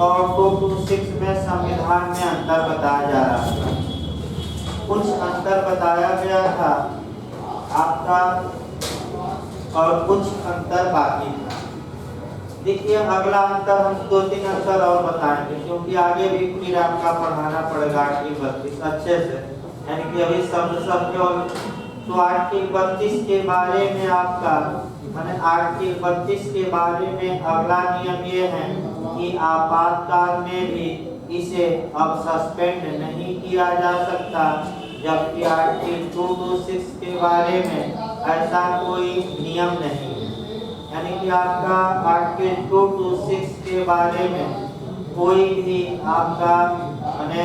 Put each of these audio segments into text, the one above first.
और 226 में संविधान में अंतर बताया जा रहा था। कुछ अंतर बताया गया था आपका और कुछ अंतर बाकी था। देखिए अगला अंतर हम 2-3 अंतर और बताएंगे, क्योंकि आगे भी फिर आपका पढ़ाना पड़ेगा आर्टिकल 32 अच्छे से, यानी कि अभी शब्द केवल तो आर्टिकल 32 के बारे में आपका माने आर्टिकल 32 के बारे में अगला नियम ये है कि आपातकाल में भी इसे अब सस्पेंड नहीं किया जा सकता, जबकि आर्टिकल 226 के बारे में ऐसा कोई नियम नहीं है। यानी कि आपका आर्टिकल 226 के बारे में कोई भी आपका माने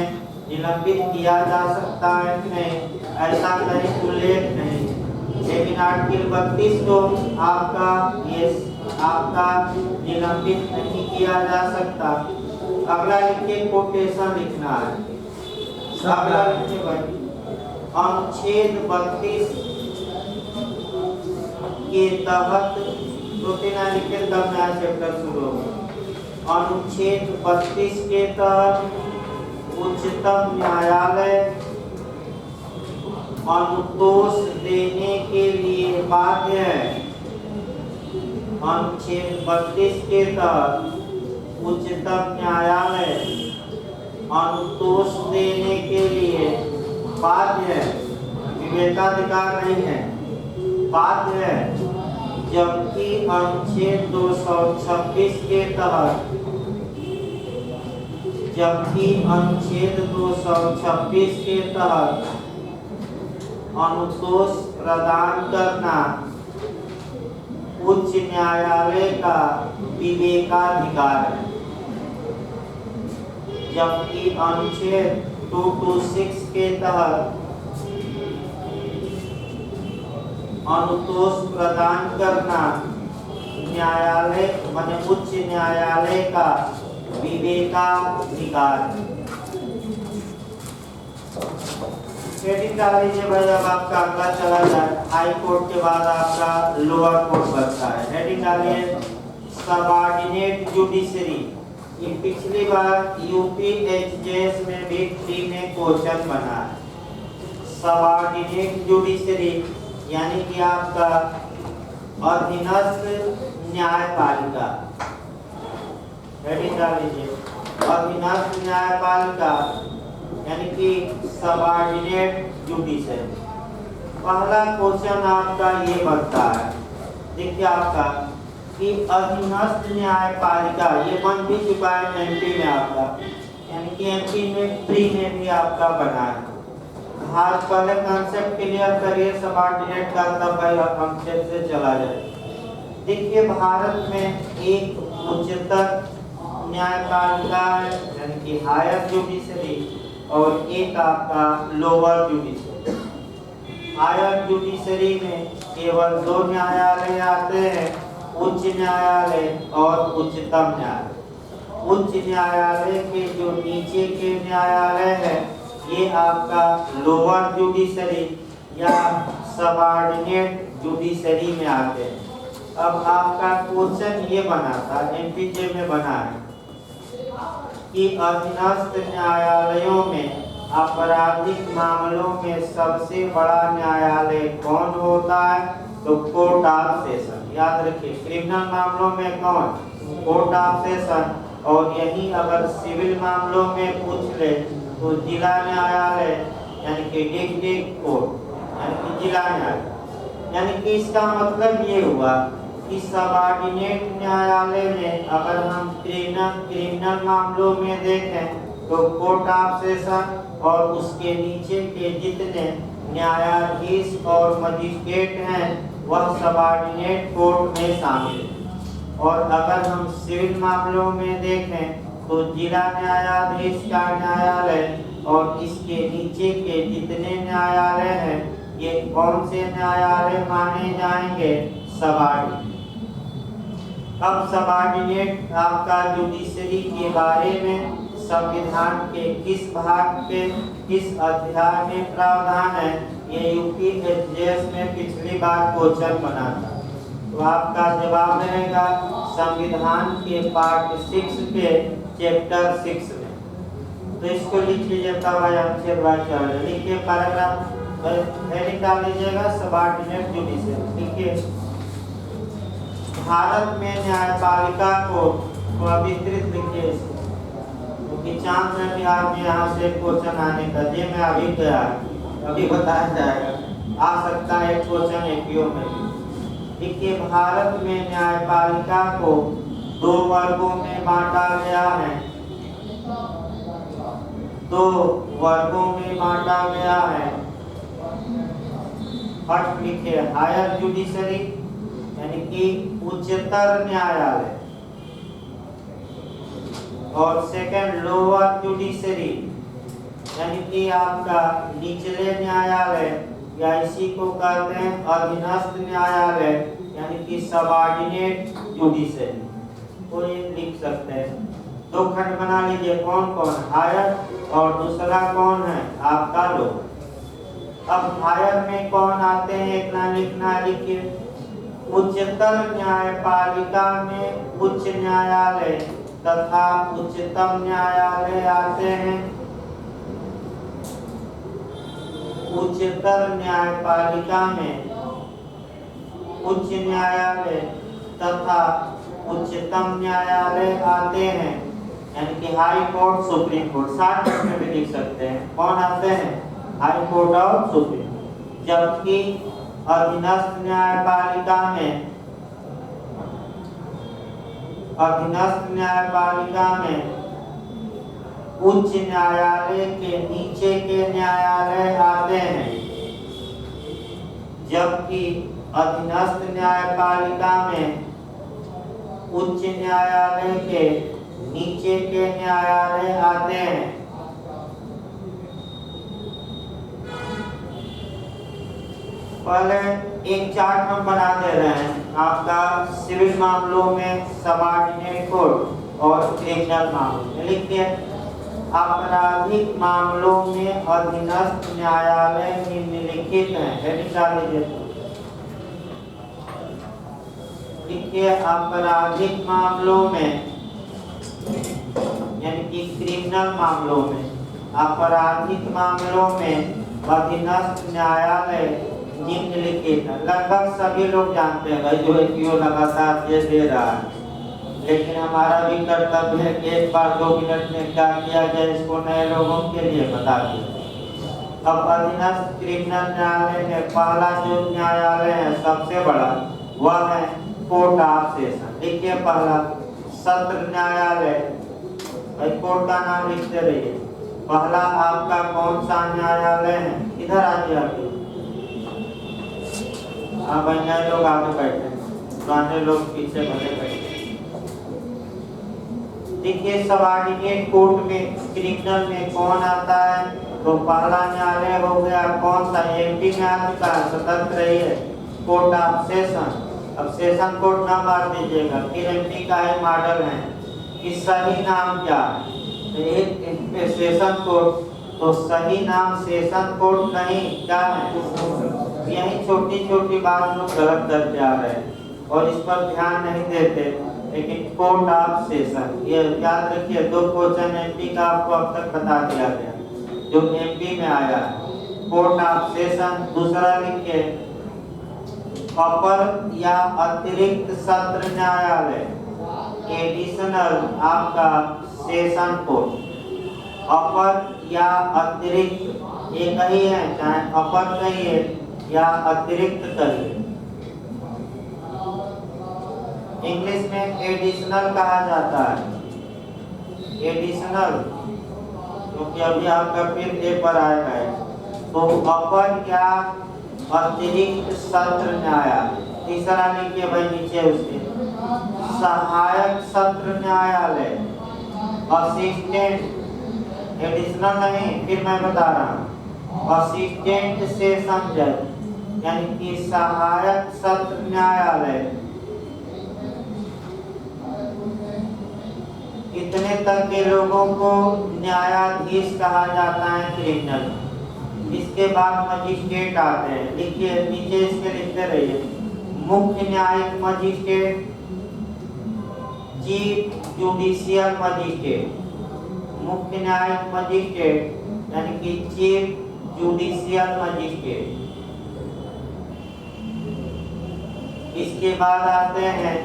निलंबित किया जा सकता है कि नहीं, ऐसा कहीं उल्लेख नहीं। लेकिन आर्टिकल 32 को आपका निलंबित नहीं किया जा सकता। अगला लिखिए, कोटेशन लिखना है। अगला लिखिए भाई, अनुच्छेद 32 के तहत लिखे तब नया चैप्टर शुरू होगा। अनुच्छेद 32 के तहत उच्चतम न्यायालय अनुतोष देने के लिए बाध्य है। अनुच्छेद 32 के तहत उच्चतम न्यायालय अनुतोष देने के लिए बाध्य है, विवेकाधिकार नहीं है, बाध्य है। जबकि अनुच्छेद 226 के तहत अनुतोष प्रदान करना उच्च न्यायालय का विवेकाधिकार है। जबकि अनुच्छेद 226 के तहत अनुतोष प्रदान करना न्यायालय माने उच्च न्यायालय का विवेकाधिकार है। हेडिंग डाल लीजिए भाई। अब आपका अगला चला जाए, हाई कोर्ट के बाद आपका लोअर कोर्ट बचता है। हेडिंग डालिए, सबऑर्डिनेट जुडिशरी। ये पिछली बार यूपी एचजेएस में भी फ्री में क्वेश्चन बना है। सबऑर्डिनेट जुडिशरी यानी कि आपका अधीनस्थ न्यायपालिका। हेडिंग डाल लीजिए, अधीनस्थ न्यायपालिका यानी कि सबऑर्डिनेट जुडिशरी। पहला क्वेश्चन आपका ये बनता है, देखिए आपका कि अधीनस्थ न्यायपालिका ये बन भी चुका है एमपी में आपका, यानी कि एमपी में प्री में भी आपका बना है। आज पहले कॉन्सेप्ट क्लियर करिए सबऑर्डिनेट का, तब भाई कॉन्सेप्ट से चला जाए। देखिए भारत में एक उच्चतर न्यायपालिका यानी कि हायर जुडिशरी और एक आपका लोअर जुडिशरी। हायर जुडिशरी में केवल 2 न्यायालय आते हैं, उच्च न्यायालय और उच्चतम न्यायालय। उच्च न्यायालय के जो नीचे के न्यायालय है ये आपका लोअर जुडिशरी या सबऑर्डिनेट जुडिशरी में आते हैं। अब आपका क्वेश्चन ये बना था, एमपीजे में बना है कि अधीनस्थ न्यायालयों में आपराधिक मामलों में सबसे बड़ा न्यायालय कौन होता है? तो कोर्ट ऑफ सेशन। याद रखिए, क्रिमिनल मामलों में कौन? Court of session. और यही अगर सिविल मामलों में पूछ ले तो जिला न्यायालय यानी कि डिस्ट्रिक्ट कोर्ट यानी कि जिला न्यायालय। यानी कि इसका मतलब ये हुआ कि सबऑर्डिनेट न्यायालय में अगर हम क्रिमिनल मामलों में देखें तो कोर्ट ऑफ सेशन और उसके नीचे के जितने न्यायाधीश और मजिस्ट्रेट हैं वह सबऑर्डिनेट कोर्ट में शामिल है। और अगर हम सिविल मामलों में देखें तो जिला न्यायाधीश का न्यायालय और इसके नीचे के जितने न्यायालय हैं ये कौन से न्यायालय माने जाएंगे? सबऑर्डिनेट। अब सबऑर्डिनेट आपका जुडिशरी के बारे में संविधान के किस भाग के किस अध्याय में प्रावधान है, ये यूपी एचजेएस में पिछली बार क्वेश्चन बना था। तो आपका जवाब रहेगा संविधान के पार्ट 6 के चैप्टर 6 में। तो इसको लिख लीजिए, तब अनुच्छेद बाय 4 लिखिए। पैराग्राफ हेडिंग डाल लीजिएगा सबऑर्डिनेट जुडिशियल। लिखिए भारत में न्यायपालिका को विस्तृत लिखिए, क्योंकि चांस है बिहार में यहाँ से क्वेश्चन आने का। ये मैं अभी गया, अभी बताया जाएगा, आ सकता है क्वेश्चन एपीओ में भी। देखिए भारत में न्यायपालिका को 2 वर्गों में बांटा गया है। 2 वर्गों में बांटा गया है। फर्स्ट लिखिए हायर जुडिशरी यानी कि उच्चतर न्यायालय, और सेकंड लोअर जुडिशरी यानी कि आपका निचले न्यायालय, या इसी को कहते हैं अधीनस्थ न्यायालय यानी कि सबऑर्डिनेट जुडिशरी। तो ये लिख सकते हैं। 2 खंड बना लीजिए, कौन कौन, हायर और दूसरा कौन है आपका लो। अब हायर में कौन आते हैं इतना लिखना। लिखिए उच्चतर न्यायपालिका में उच्च न्यायालय तथा उच्चतम न्यायालय आते हैं। उच्चतर न्यायपालिका में उच्च न्यायालय तथा उच्चतम न्यायालय आते हैं, यानी कि हाई कोर्ट सुप्रीम कोर्ट। 60 में भी लिख सकते हैं। कौन आते हैं, हाई कोर्ट और सुप्रीम। जबकि अधीनस्थ न्यायपालिका में उच्च न्यायालय के नीचे के न्यायालय आते हैं। जबकि अधीनस्थ न्यायपालिका में उच्च न्यायालय के नीचे के न्यायालय आते हैं। पहले एक चार्ट हम बना दे रहे हैं आपका सिविल मामलों में सबऑर्डिनेट कोर्ट और क्रिमिनल मामलों में। लिखिए आपराधिक मामलों में अधीनस्थ न्यायालय निम्नलिखित हैं। हेडिंग डाल लीजिए। लिखिए आपराधिक मामलों में यानी कि क्रिमिनल मामलों में, आपराधिक मामलों में अधीनस्थ न्यायालय निम्नलिखित। लगभग सभी लोग जानते हैं भाई, जो एपीओ लगातार ये दे रहा है, लेकिन हमारा भी कर्तव्य है कि एक बार 2 मिनट में क्या किया जाए इसको नए लोगों के लिए बता दें। अब अधीनस्थ क्रिमिनल न्यायालय में पहला जो न्यायालय है सबसे बड़ा, वह है कोर्ट ऑफ सेशन। देखिए पहला सत्र न्यायालय, भाई कोर्ट का नाम लिखते रहिए। पहला आपका कौन सा न्यायालय है, इधर आइए आप। नए लोग आगे बैठे, पुराने लोग पीछे भले बैठे। देखिए सबऑर्डिनेट कोर्ट में क्रिमिनल में कौन आता है, तो पहला न्यायालय हो गया कौन सा, एमपी में आ चुका है, स्वतंत्र रही है, कोर्ट ऑफ सेशन। अब सेशन कोर्ट ना मार दीजिएगा, फिर एमपी का ही मॉडल है कि सही नाम क्या है। तो एक सेशन कोर्ट, तो सही नाम सेशन कोर्ट नहीं, क्या है। यही छोटी छोटी बात लोग गलत करते आ रहे हैं और इस पर ध्यान नहीं देते। लेकिन कोर्ट ऑफ सेशन ये याद रखिए। 2 क्वेश्चन एमपी का आपको अब तक बता दिया गया जो एमपी में आया है, कोर्ट ऑफ सेशन। दूसरा लिखिए अपर या अतिरिक्त सत्र न्यायालय, एडिशनल आपका सेशन कोर्ट। अपर या अतिरिक्त एक ही है, चाहे अपर कहिए या अतिरिक्त कहिए। इंग्लिश में एडिशनल कहा जाता है, एडिशनल, क्योंकि अभी आपका फिर पेपर आएगा। तो अपर या अतिरिक्त सत्र न्यायालय। तीसरा लिखिए भाई नीचे उसके सहायक सत्र न्यायालय, असिस्टेंट, एडिशनल नहीं, फिर मैं बता रहा हूँ, असिस्टेंट सेशन जज यानी कि सहायक सत्र न्यायालय। इतने तक के लोगों को न्यायाधीश कहा जाता है क्रिमिनल। इसके बाद मजिस्ट्रेट आते हैं। लिखिए नीचे इसके लिखते रहिए, मुख्य न्यायिक मजिस्ट्रेट, चीफ जुडिशियल मजिस्ट्रेट, मुख्य न्यायिक मजिस्ट्रेट यानी कि चीफ जुडिशियल मजिस्ट्रेट। इसके बाद आते हैं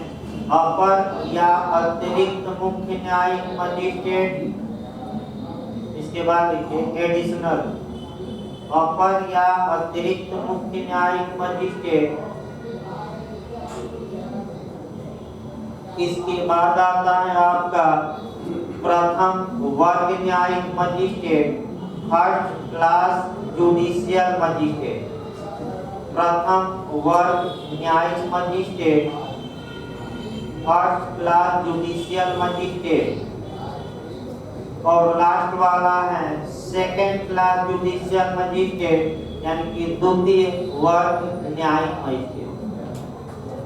अपर या अतिरिक्त मुख्य न्यायिक मजिस्ट्रेट। इसके बाद लिखिए एडिशनल, अपर या अतिरिक्त मुख्य न्यायिक मजिस्ट्रेट। इसके बाद आता है आपका प्रथम वर्ग न्यायिक magistrate, first class judicial magistrate. प्रथम वर्ग न्यायिक magistrate, first class judicial magistrate. और लास्ट वाला है सेकंड क्लास जुडिशियल मजिस्ट्रेट यानी कि द्वितीय वर्ग न्यायिक मजिस्ट्रेट।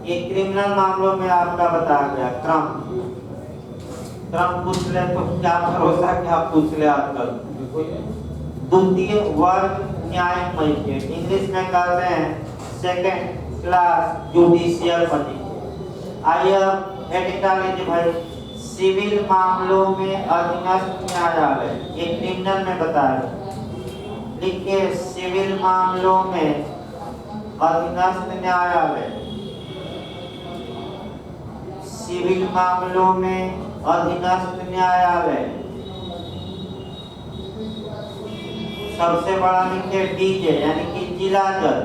ये क्रिमिनल मामलों में आपका बताया गया क्रम पूछ ले तो क्या भरोसा क्या पूछ ले आजकल। द्वितीय वर्ग न्यायिक मजिस्ट्रेट, इंग्लिश में कहते हैं सेकंड क्लास जुडिशियल मजिस्ट्रेट। आइए अब हेडिंग डाल लीजिए भाई, सिविल मामलों में अधीनस्थ न्यायालय। ये क्रिमिनल में बताया, लिखिए सिविल मामलों में अधीनस्थ न्यायालय। सिविल मामलों में अधीनस्थ न्यायालय सबसे बड़ा लिखिए डीजे यानी कि जिला जज।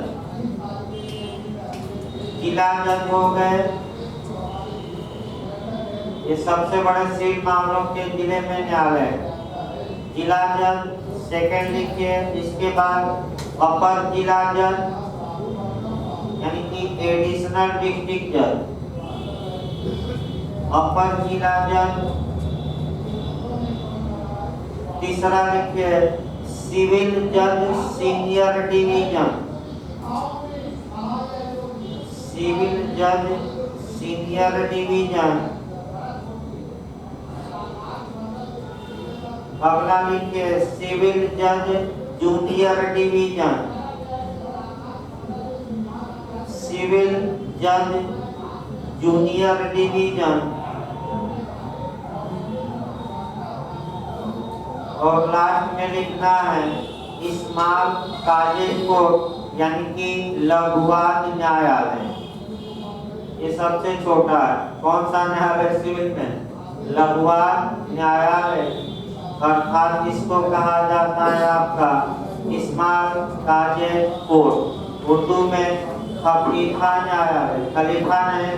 जिला जज हो गए, ये सबसे बड़े सिविल मामलों के जिले में न्यायालय जिला जज। सेकंड लिखिए, इसके बाद अपर जिला जज यानी कि एडिशनल डिस्ट्रिक्ट जज, अपर जिला जज। तीसरा लिखिए सिविल जज सीनियर डिवीजन, सिविल जज सीनियर डिवीजन। अगला लिखिए सिविल जज जूनियर डिवीजन, सिविल जज जूनियर डिवीजन। और लास्ट में लिखना है स्मॉल काजेज कोर्ट यानी कि लघुवाद न्यायालय। ये सबसे छोटा है, कौन सा न्यायालय सिविल में? लघुवाद न्यायालय, अर्थात इसको कहा जाता है आपका स्मॉल काजेज कोर्ट, उर्दू में खलीफा न्यायालय। खलीफा नहीं,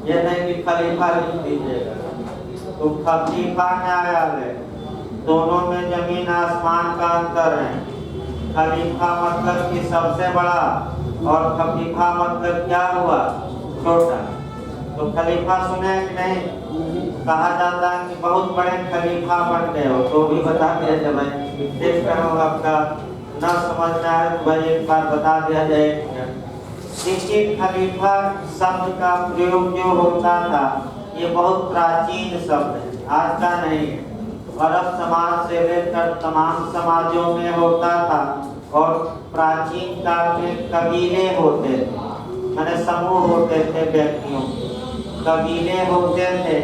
ये नहीं कि खलीफा लिख दीजिएगा, तो खलीफा न्यायालय। दोनों में जमीन आसमान का अंतर है। खलीफा मतलब कि सबसे बड़ा और खलीफा मतलब क्या हुआ? छोटा। तो खलीफा सुने कि नहीं? कहा जाता है कि बहुत बड़े खलीफा बन गए हो, तो भी बता दिया जाए भाई, देख कर आपका न समझना है तो भाई एक बार बता दिया जाए। देखिए खलीफा शब्द का प्रयोग जो होता था ये बहुत प्राचीन शब्द है, आज का नहीं है। अरब समाज से लेकर तमाम समाजों में होता था और प्राचीन काल में कबीले होते थे, माने समूह होते थे व्यक्तियों, कबीले होते थे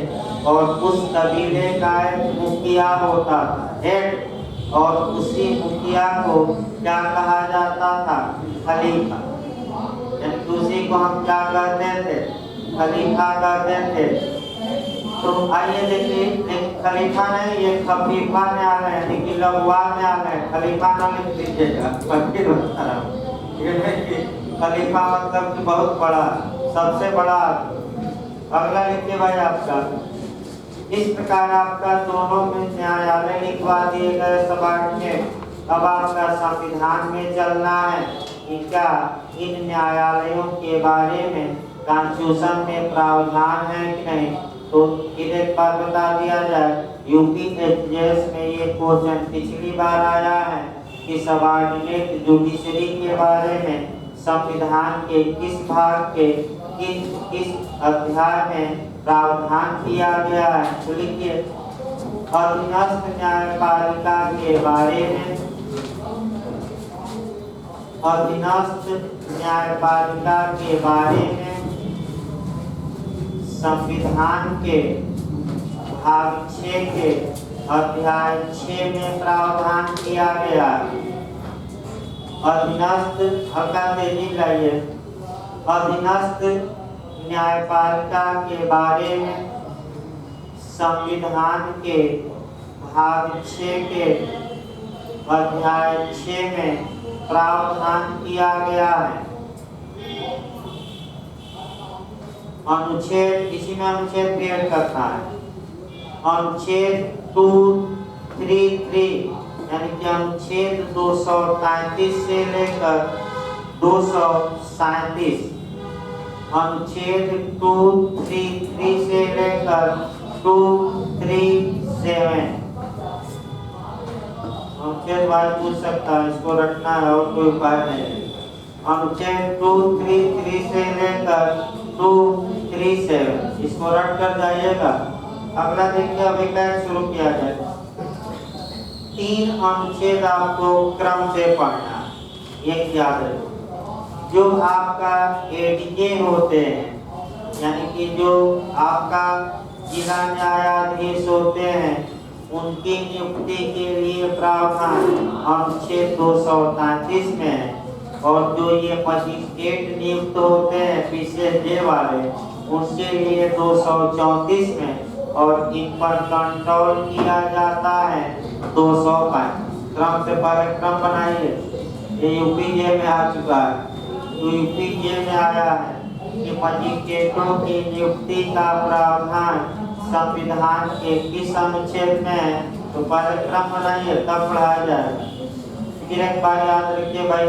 और उस कबीले का एक मुखिया होता था, हेड, और उसी मुखिया को क्या कहा जाता था? खलीफा। उसी को हम क्या कहते थे? खलीफा कहते थे। तो आइए देखिए, खलीफा नहीं, ये खलीफा न्यायालय है, लेकिन लघुवाद न्यायालय। खलीफा ना लिख दीजिएगा, खलीफा मतलब कि बहुत बड़ा, सबसे बड़ा। अगला लिखिए भाई आपका, इस प्रकार आपका दोनों में न्यायालय लिखवा दिए गए सबॉर्डिनेट। अब आपका संविधान में चलना है कि क्या इन न्यायालयों के बारे में कॉन्स्टिट्यूशन में प्रावधान है कि नहीं। तो एक बार बता दिया जाए, यूपीएससी में ये क्वेश्चन पिछली बार आया है कि सबॉर्डिनेट जुडिशरी के बारे में संविधान के किस भाग के किस अध्याय में प्रावधान किया गया है। तो लिखिए अधीनस्थ न्यायपालिका के बारे में, अधीनस्थ न्यायपालिका के बारे में संविधान के भाग 6 के अध्याय 6 में प्रावधान किया गया। अधीनस्थ हल्का तेजी लाइए। अधीनस्थ न्यायपालिका के बारे में संविधान के भाग 6 के अध्याय 6 में प्रावधान किया गया है। अनुच्छेद, इसी में अनुच्छेद क्रिएट करना है। अनुच्छेद 233 यानी कि अनुच्छेद 233 से लेकर 237, अनुच्छेद 233 से लेकर 237 अनुच्छेद वाइज पूछ सकता है, इसको रटना है और कोई उपाय नहीं है। अनुच्छेद 233 से लेकर 237 इसको रट कर जाइएगा। अगला देखिए, अभी कैसे शुरू किया जाए। 3 अनुच्छेद आपको क्रम से पढ़ना, ये याद रखिए। जो आपका एडीजे होते हैं, यानी कि जो आपका जिला न्यायाधीश होते हैं, उनकी नियुक्ति के लिए प्रावधान अनुच्छेद 233 में है। और जो ये मजिस्ट्रेट नियुक्त होते हैं पीसीजे वाले, उसके लिए 234 में, और इन पर कंट्रोल किया जाता है 205। क्रम से पहले क्रम बनाइए। ये यूपीजे में आ चुका है, तो यूपीजे में आया है कि मजिस्ट्रेटों की नियुक्ति का प्रावधान संविधान के किस अनुच्छेद में है। तो पहले क्रम बनाइए, तब पढ़ाया जाएगा। फिर एक बार याद रखिए भाई,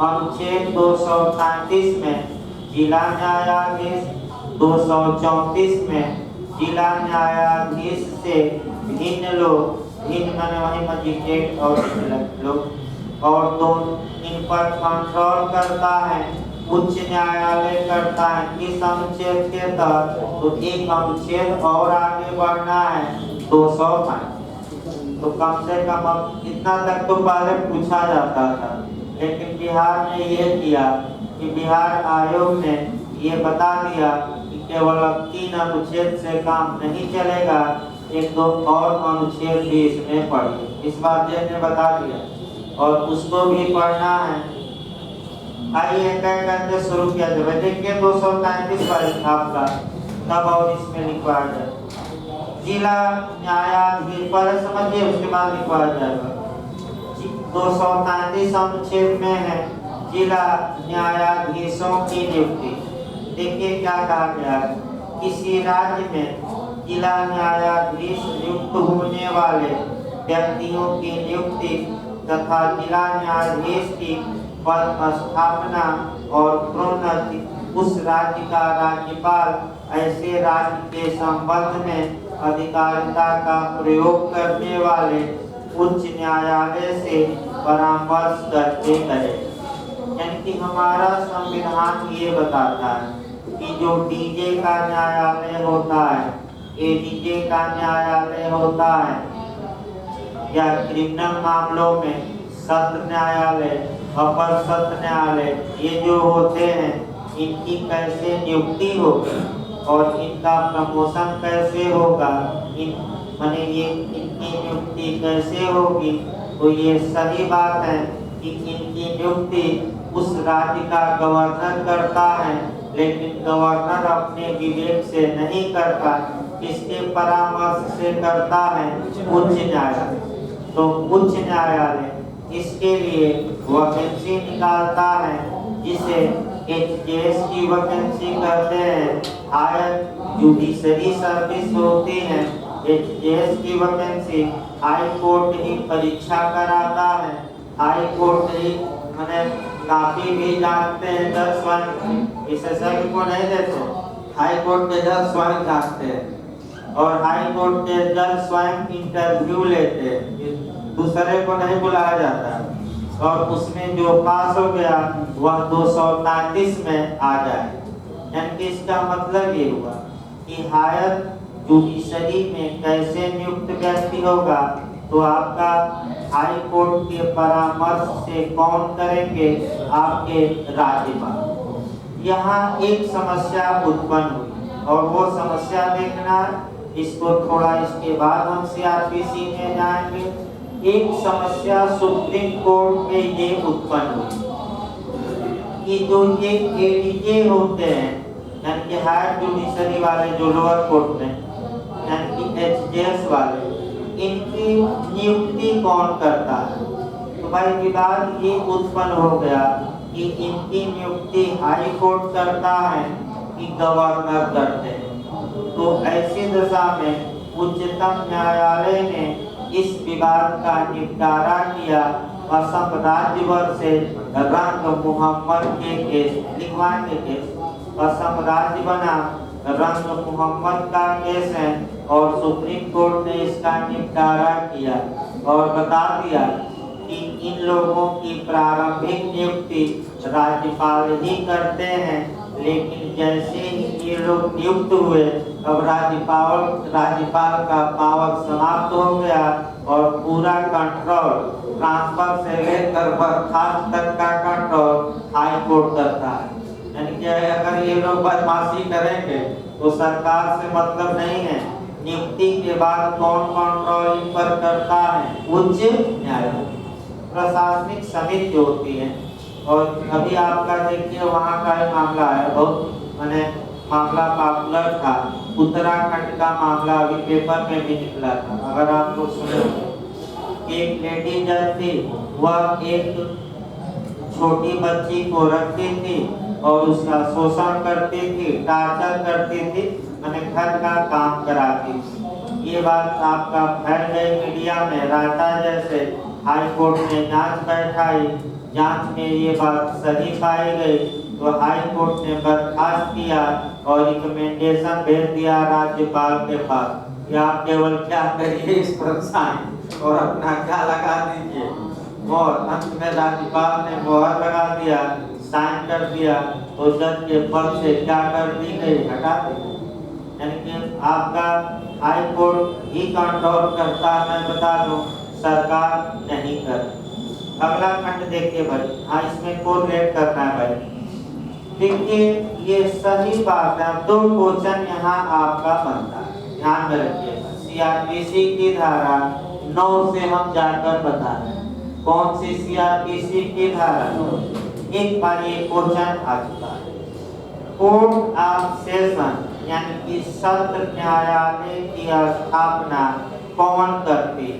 अनुच्छेद 235 में जिला न्यायाधीश, 234 में जिला न्यायाधीश से भिन्न लोग, भिन्न माने वही मजिस्ट्रेट और लोग, और दोनों इन पर कंट्रोल करता है उच्च न्यायालय करता है। किस अनुच्छेद के तहत? तो एक अनुच्छेद और आगे बढ़ना है 205। तो कम से कम अब इतना तक तो पहले पूछा जाता था, लेकिन बिहार ने ये किया कि बिहार आयोग ने ये बता दिया कि केवल 3 अनुच्छेद से काम नहीं चलेगा, 1-2 और अनुच्छेद भी इसमें पढ़िए। इस बात ने बता दिया और उसको भी पढ़ना है। आइए करके शुरू किया जाए। देखिए 233 आपका तब और इसमें लिखवाया जाए जिला न्यायाधीश, पहले समझिए उसके बाद लिखवाया जाएगा। 233 अनुच्छेद में है जिला न्यायाधीशों की नियुक्ति। देखिए क्या कहा गया है, किसी राज्य में जिला न्यायाधीश नियुक्त होने वाले व्यक्तियों की नियुक्ति तथा जिला न्यायाधीश की पद स्थापना और प्रोन्नति उस राज्य का राज्यपाल ऐसे राज्य के संबंध में अधिकारिता का प्रयोग करने वाले उच्च न्यायालय से परामर्श करके करे। यानी कि हमारा संविधान ये बताता है कि जो डीजे का न्यायालय होता है, एडीजे का न्यायालय होता है, या क्रिमिनल मामलों में सत्र न्यायालय, अपर सत्र न्यायालय, ये जो होते हैं इनकी कैसे नियुक्ति होगी और इनका प्रमोशन कैसे होगा, माने ये इनकी नियुक्ति कैसे होगी। तो ये सही बात है कि इनकी नियुक्ति उस राज्य का गवर्नर करता है, लेकिन गवर्नर अपने विवेक से नहीं करता, किसके परामर्श से करता है? उच्च न्यायालय। तो उच्च न्यायालय इसके लिए वैकेंसी निकालता है, जिसे एचजेएस की वैकेंसी कहते हैं। हायर जुडिशरी सर्विस होती है एचजेएस की वैकेंसी। हाई कोर्ट ही परीक्षा कराता है। हाई कोर्ट ही मैंने काफी भी जानते हैं जज स्वयं, विशेषज्ञ को नहीं देते। हाई कोर्ट के जज स्वयं जानते हैं और हाई कोर्ट के जज स्वयं इंटरव्यू लेते हैं, दूसरे को नहीं बुलाया जाता। और उसमें जो पास हो गया वह 233 में आ जाए। यानी कि इसका मतलब ये हुआ कि हायर जुडिशरी में कैसे नियुक्त व्यक्ति होगा, तो आपका हाई कोर्ट के परामर्श से कौन करेंगे? आपके राज्यपाल। यहाँ एक समस्या उत्पन्न हुई और वो समस्या देखना, इसको थोड़ा इसके बाद हम सीआरपीसी में जाएंगे। एक समस्या सुप्रीम कोर्ट में ये उत्पन्न हुई कि जो ये एडीजे होते हैं, यानी कि हायर जुडिशरी वाले जो लोअर कोर्ट में, यानी कि एचजेएस वाले, इनकी नियुक्ति कौन करता है। तो भाई विवाद ये उत्पन्न हो गया कि इनकी नियुक्ति हाई कोर्ट करता है कि गवर्नर करते हैं। तो ऐसी दशा में उच्चतम न्यायालय ने इस विवाद का निपटारा किया। असम राज्य भर से रंग मोहम्मद के केस लिखवाएंगे। केस असम राज्य बना रंग मोहम्मद का केस है और सुप्रीम कोर्ट ने इसका निपटारा किया और बता दिया कि इन लोगों की प्रारंभिक नियुक्ति राज्यपाल ही करते हैं, लेकिन जैसे ही ये लोग नियुक्त हुए अब राज्यपाल का पावर समाप्त हो गया और पूरा कंट्रोल ट्रांसफर से लेकर बर्खास्त तक का कंट्रोल हाई कोर्ट करता है। यानी कि अगर ये लोग बदमाशी करेंगे तो सरकार से मतलब नहीं है। नियुक्ति के बाद कौन कंट्रोल इन पर करता है? उच्च न्यायालय, प्रशासनिक समिति होती है। और अभी आपका देखिए वहाँ का ही मामला है, बहुत मैंने मामला पॉपुलर था। उत्तराखंड का मामला अभी पेपर में भी निकला था, अगर आप लोग सुने। एक लेडी जज थी, वह एक छोटी बच्ची को रखती थी और उसका शोषण करती थी, टार्चर करती थी, मैंने घर का काम कराती थी। ये बात आपका फैल गई मीडिया में रायता जैसे। हाई कोर्ट ने जांच बैठाई, जांच में ये बात सही पाई गई तो हाई कोर्ट ने बर्खास्त किया और रिकमेंडेशन भेज दिया राज्यपाल के पास। या आप केवल क्या करिए इस पर साइन और अपना क्या लगा दीजिए। और अंत में राज्यपाल ने मोहर लगा दिया, साइन कर दिया, तो जज के पद से क्या कर दी गई? हटा दी। यानी कि आपका हाई कोर्ट ही कंट्रोल करता, मैं बता दूं, सरकार नहीं कर। अगला खंड देखिए भाई, हाँ इसमें कोरिलेट करना है भाई। देखिए ये सही बात है। 2 क्वेश्चन यहाँ आपका बनता है, ध्यान में रखिएगा। सीआरपीसी की धारा 9 से हम जाकर बता रहे हैं। कौन सी सीआरपीसी की धारा? एक बार ये क्वेश्चन आ चुका है। कोर्ट ऑफ सेशन यानी कि सत्र न्यायालय की स्थापना कौन करती?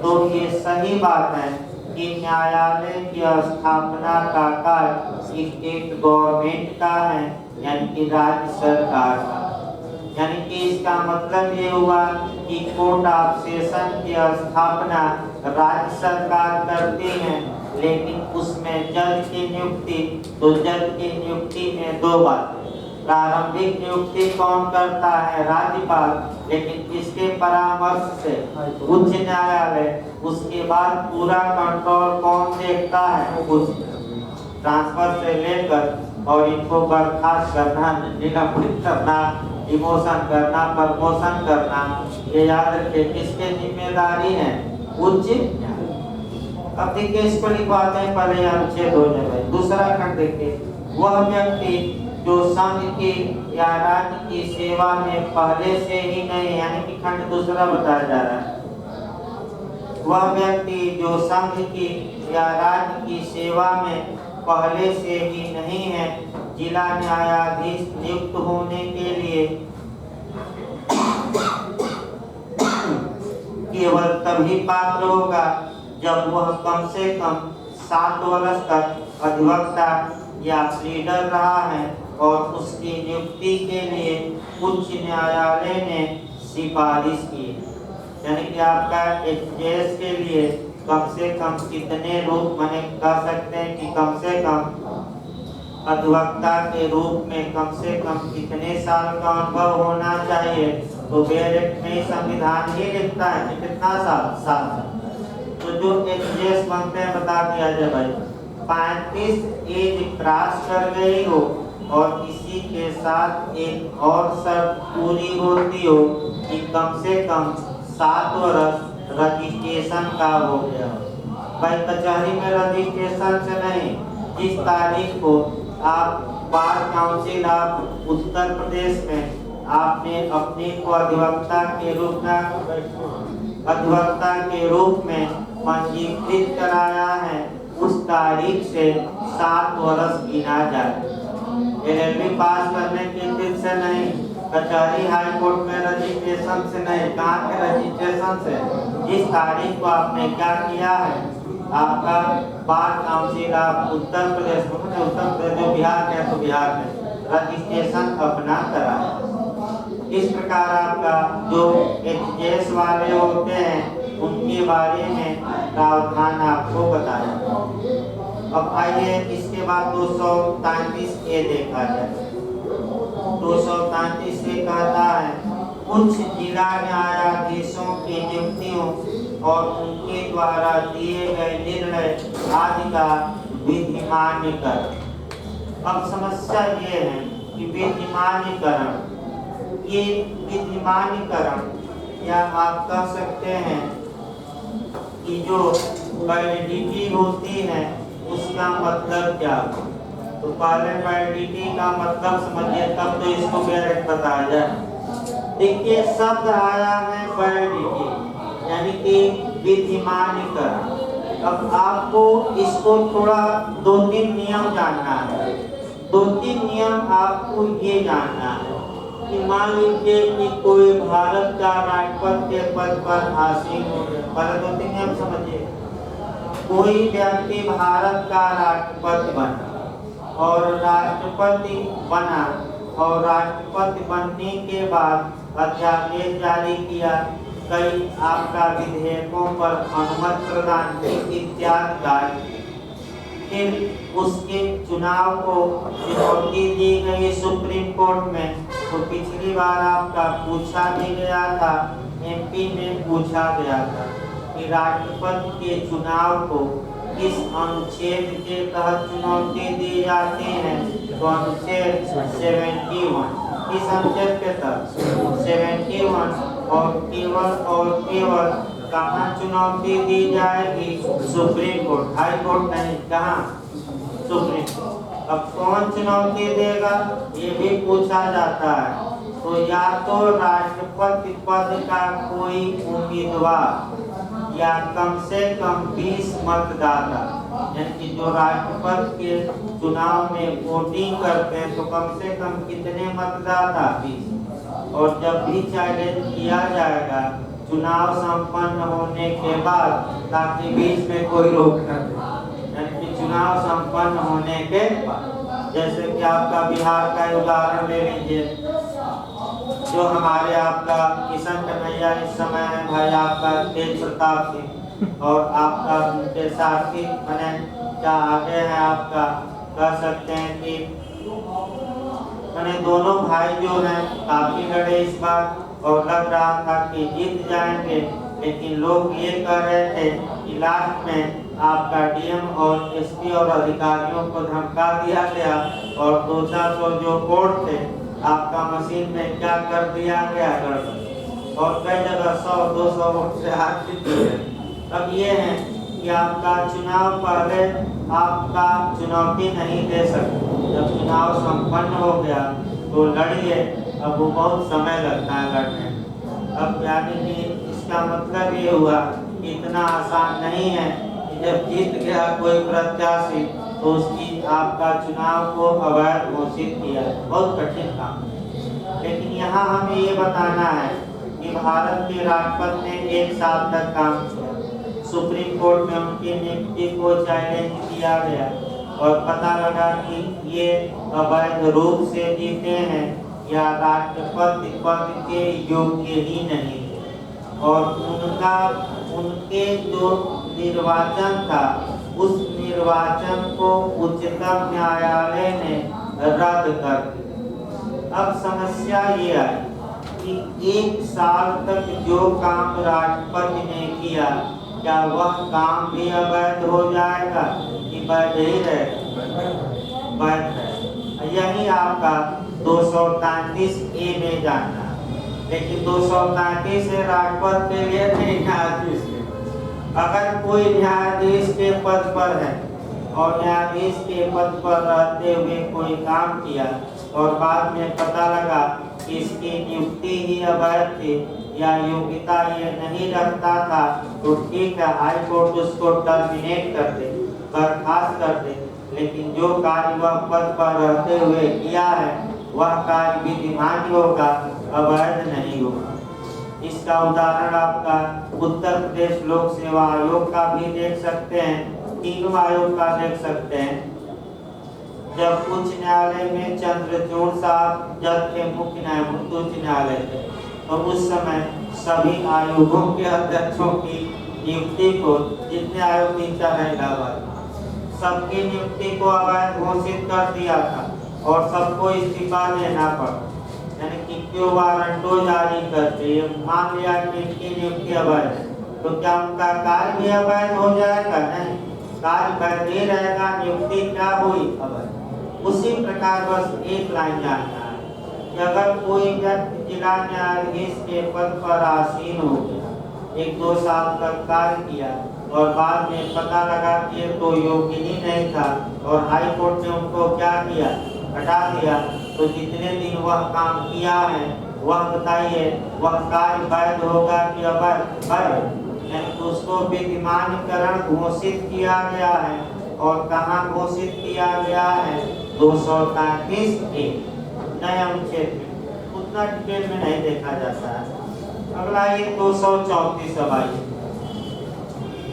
तो ये सही बात है कि न्यायालय की स्थापना का कार्य स्टेट गवर्नमेंट का है, यानी कि राज्य सरकार का। यानी कि इसका मतलब ये हुआ कि कोर्ट ऑफ सेशन की स्थापना राज्य सरकार करती है, लेकिन उसमें जज की नियुक्ति, तो जज की नियुक्ति में 2 बातें। प्रारंभिक नियुक्ति कौन करता है? राज्यपाल, लेकिन इसके परामर्श से उच्च न्यायालय। उसके बाद पूरा कंट्रोल कौन देखता है? उच्च। ट्रांसफर से लेकर और इनको बर्खास्त करना, निलंबित करना, डिमोशन करना, प्रमोशन करना, ये याद रखिए किसके जिम्मेदारी है? उच्च न्यायालय। अब देखिए इसको लिखवाते हैं, पहले अनुच्छेद हो जाए। दूसरा खंड देखिए, वह व्यक्ति जो संघ की या राज्य की सेवा में पहले से ही नहीं, यानी कि खंड दूसरा बताया जा रहा है। वह व्यक्ति जो संघ की या राज्य की सेवा में पहले से ही नहीं है, जिला न्यायाधीश नियुक्त होने के लिए केवल तभी पात्र होगा जब वह कम से कम 7 वर्ष तक अधिवक्ता या प्लीडर रहा है और उसकी नियुक्ति के लिए उच्च न्यायालय ने सिफारिश की। यानी कि आपका एचजेएस के लिए कम से कम कितने रूप माने कह सकते हैं कि कम से कम अधिवक्ता के रूप में कम से कम कितने साल का अनुभव होना चाहिए? तो डायरेक्ट में संविधान ही लिखता है कि कितना साल? 7 साल। तो जो एचजेएस बनते हैं बता दिया जाए भाई, 35 एज क्रॉस कर गई हो और इसी के साथ एक और शर्त पूरी होती हो कि कम से कम 7 वर्ष रजिस्ट्रेशन का हो गया। भाई कचहरी में रजिस्ट्रेशन से नहीं, जिस तारीख को आप bar council of Uttar Pradesh में आपने अपने को अधिवक्ता के रूप में पंजीकृत कराया है, उस तारीख से 7 वर्ष गिना जाए। LLB पास करने के दिन से नहीं, कचहरी हाई कोर्ट में रजिस्ट्रेशन से नहीं, कहाँ के रजिस्ट्रेशन से, जिस तारीख को आपने क्या किया है, आपका बार काउंसिल आप उत्तर प्रदेश जो बिहार में तो बिहार में रजिस्ट्रेशन अपना कराए। इस प्रकार आपका जो HJS वाले होते हैं उनके बारे में प्रावधान आपको बताया। अब आइए इसके बाद 233A देखा जाए। 233 से कहता है उच्च जिला न्यायाधीशों की नियुक्तियों और उनके द्वारा दिए गए निर्णय आदि का विधिमान्यकरण। अब समस्या ये है कि विधिमान्यकरण, ये विधिमान्यकरण या आप कह सकते हैं कि जो वैलिडिटी होती है उसका मतलब क्या है। तो पहले वैलिडिटी का मतलब समझिए, तब तो इसको डायरेक्ट बताया जाए। देखिए शब्द आया है वैलिडिटी यानी कि विधिमान्यकरण। अब आपको इसको थोड़ा 2-3 नियम जानना है। 2-3 नियम आपको ये जानना है कि मान लीजिए कि कोई भारत का राष्ट्रपति के पद पर आसीन हो गया। पहले 2-3 नियम समझिए। कोई व्यक्ति भारत का राष्ट्रपति बना और राष्ट्रपति बना और राष्ट्रपति बनने के बाद अध्यादेश जारी किया, कई आपका विधेयकों पर अनुमति प्रदान की इत्यादि। फिर उसके चुनाव को चुनौती दी गई सुप्रीम कोर्ट में। तो पिछली बार आपका पूछा भी गया था, MP में पूछा गया था कि राष्ट्रपति के चुनाव को किस अनुच्छेद के तहत चुनौती दी जाती है। तो अनुच्छेद 71, किस अनुच्छेद के तहत 71, और केवल कहाँ चुनौती दी जाएगी, सुप्रीम कोर्ट, हाई कोर्ट नहीं, कहाँ, सुप्रीम कोर्ट। अब कौन चुनौती देगा ये भी पूछा जाता है। तो या तो राष्ट्रपति पद का कोई उम्मीदवार या कम से कम 20 मतदाता, यानी कि जो राष्ट्रपति के चुनाव में वोटिंग करते हैं तो कम से कम कितने मतदाता, 20। और जब भी चैलेंज किया जाएगा चुनाव संपन्न होने के बाद, ताकि बीच में कोई रोक न दे, यानी कि चुनाव संपन्न होने के बाद। जैसे कि आपका बिहार का उदाहरण ले लीजिए, जो हमारे आपका किशन कन्हैया इस समय है भाई आपका तेज प्रताप सिंह, और आपका उनके साथी मैंने क्या आगे है आपका, कह सकते हैं कि मैंने दोनों भाई जो हैं काफी लड़े इस बार और लग रहा था कि जीत जाएंगे, लेकिन लोग ये कह रहे थे कि लास्ट में आपका DM और SP और अधिकारियों को धमका दिया गया और 200 जो कोर्ट थे आपका मशीन में क्या कर दिया गया गड़बड़, और कई जगह 100-200 वोट से हार जीत गए। अब ये है कि आपका चुनाव पहले आपका चुनौती नहीं दे सकते, जब चुनाव संपन्न हो गया तो लड़िए। अब वो बहुत समय लगता है लड़ने। अब यानी कि इसका मतलब ये हुआ कि इतना आसान नहीं है कि जब जीत गया कोई प्रत्याशी तो उसकी आपका चुनाव को अवैध घोषित किया, बहुत कठिन काम। लेकिन यहाँ हमें ये बताना है कि भारत के राष्ट्रपति ने 1 साल तक काम किया, सुप्रीम कोर्ट में उनकी नियुक्ति को चैलेंज किया गया और पता लगा कि ये अवैध रूप से जीते हैं या राष्ट्रपति पद के योग्य ही नहीं थे, और उनके जो निर्वाचन था उस निर्वाचन को उच्चतम न्यायालय ने रद्द कर दिया। अब समस्या ये आई कि 1 साल तक जो काम राष्ट्रपति ने किया, क्या वह काम भी अवैध हो जाएगा कि वैध ही रहेगा? वैध है। यही आपका 233A में जानना। लेकिन 233 से राष्ट्रपति के लिए नहीं, न्यायाधीश के। अगर कोई न्यायाधीश के पद पर है और न्यायाधीश के पद पर रहते हुए कोई काम किया और बाद में पता लगा कि इसकी नियुक्ति ही अवैध थी या योग्यता ये नहीं रखता था तो ठीक है, हाई कोर्ट उसको टर्मिनेट कर दे, बर्खास्त कर दे, लेकिन जो कार्य वह पद पर रहते हुए किया है वह कार्य विधिमान्य होगा, अवैध नहीं होगा। इसका उदाहरण आपका उत्तर प्रदेश लोक सेवा आयोग का भी देख सकते हैं, तीनों आयोग का देख सकते हैं। जब उच्च न्यायालय में चंद्रचूड़ साहब जज के मुख्य न्यायमूर्ति उच्च न्यायालय थे, तो उस समय सभी आयोगों के अध्यक्षों की नियुक्ति को, जितने आयोग 3-4 है इलाहाबाद, सबकी नियुक्ति को अवैध घोषित कर दिया था और सबको इस्तीफा देना पड़ा, यानी कि क्यों वारंटो जारी करते। मान लिया कि इनकी नियुक्ति अवैध है तो क्या उनका कार्य भी अवैध हो जाएगा? नहीं, कार्य वैध ही रहेगा, नियुक्ति क्या हुई? अवैध। उसी प्रकार बस एक लाइन जानना है कि अगर कोई व्यक्ति जिला न्यायाधीश के पद पर आसीन हो गया, 1-2 साल तक कार्य किया और बाद में पता लगा कि ये तो योग्य ही नहीं था और हाई कोर्ट ने उनको क्या किया? हटा दिया, तो जितने दिन वह काम किया है वह बताइए वह कार्य वैध होगा कि अवैध? तो उसको विधिमान्यकरण घोषित किया गया है और कहाँ घोषित किया गया है? 233 के नए अनुच्छेद में, उतना डिटेल में नहीं देखा जाता है। अगला ये 234 अब आइए,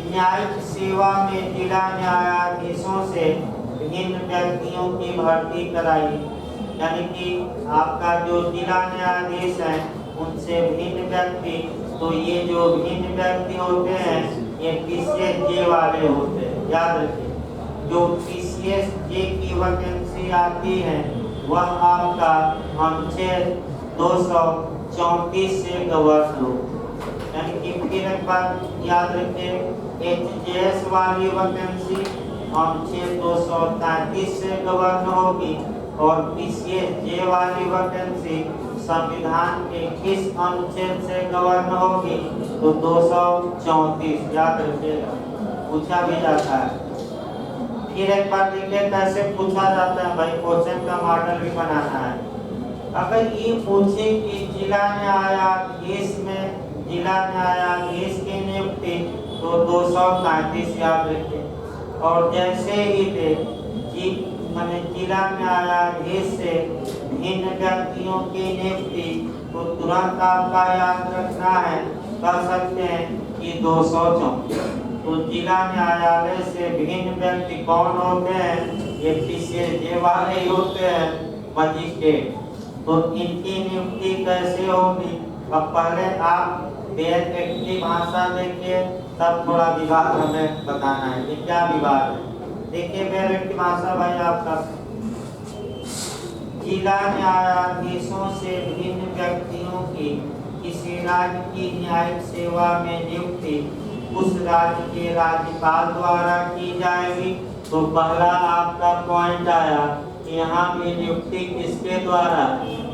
न्यायिक सेवा में जिला न्यायाधीशों से विभिन्न व्यक्तियों की भर्ती कराई, यानी कि आपका जो जिला न्यायाधीश है उनसे भिन्न व्यक्ति, तो ये जो भिन्न व्यक्ति होते हैं ये पीसीएस जे वाले होते हैं, याद रखिए। जो पीसीएस जे की वैकेंसी आती है वह आपका अनुच्छेद 234 से गवर्न हो, यानी कि फिर एक बार याद रखिए, एचजेएस वाली वैकेंसी अनुच्छेद 233 से गवर्न होगी और पीसीएस जे वाली वैकेंसी संविधान के किस अनुच्छेद से गवर्न होगी? तो 234, याद रखिएगा, पूछा भी जाता है। फिर एक बार देखिए कैसे पूछा जाता है भाई, क्वेश्चन का मॉडल भी बनाना है। अगर ये पूछे कि जिला न्यायाधीश में जिला न्यायाधीश की नियुक्ति, तो 233 याद रखिए। और जैसे ही मैंने जिला न्यायाधीश से भिन्न व्यक्तियों की नियुक्ति, तो तुरंत आपका याद रखना है, कर सकते हैं कि 234। तो जिला न्यायालय से भिन्न व्यक्ति कौन होते हैं? ये पीसीएस जे वाले ही होते हैं, मजिस्ट्रेट। तो इनकी नियुक्ति कैसे होगी? अब पहले आप बेहद एक्ट की भाषा देखिए, तब थोड़ा विभाग हमें बताना है कि क्या विभाग है। देखिए बेहद एक्ट की भाषा भाई आपका, जिला न्यायाधीशों से भिन्न व्यक्तियों की किसी राज्य की न्यायिक सेवा में नियुक्ति उस राज्य के राज्यपाल द्वारा की जाएगी। तो पहला आपका पॉइंट आया कि यहाँ भी नियुक्ति किसके द्वारा?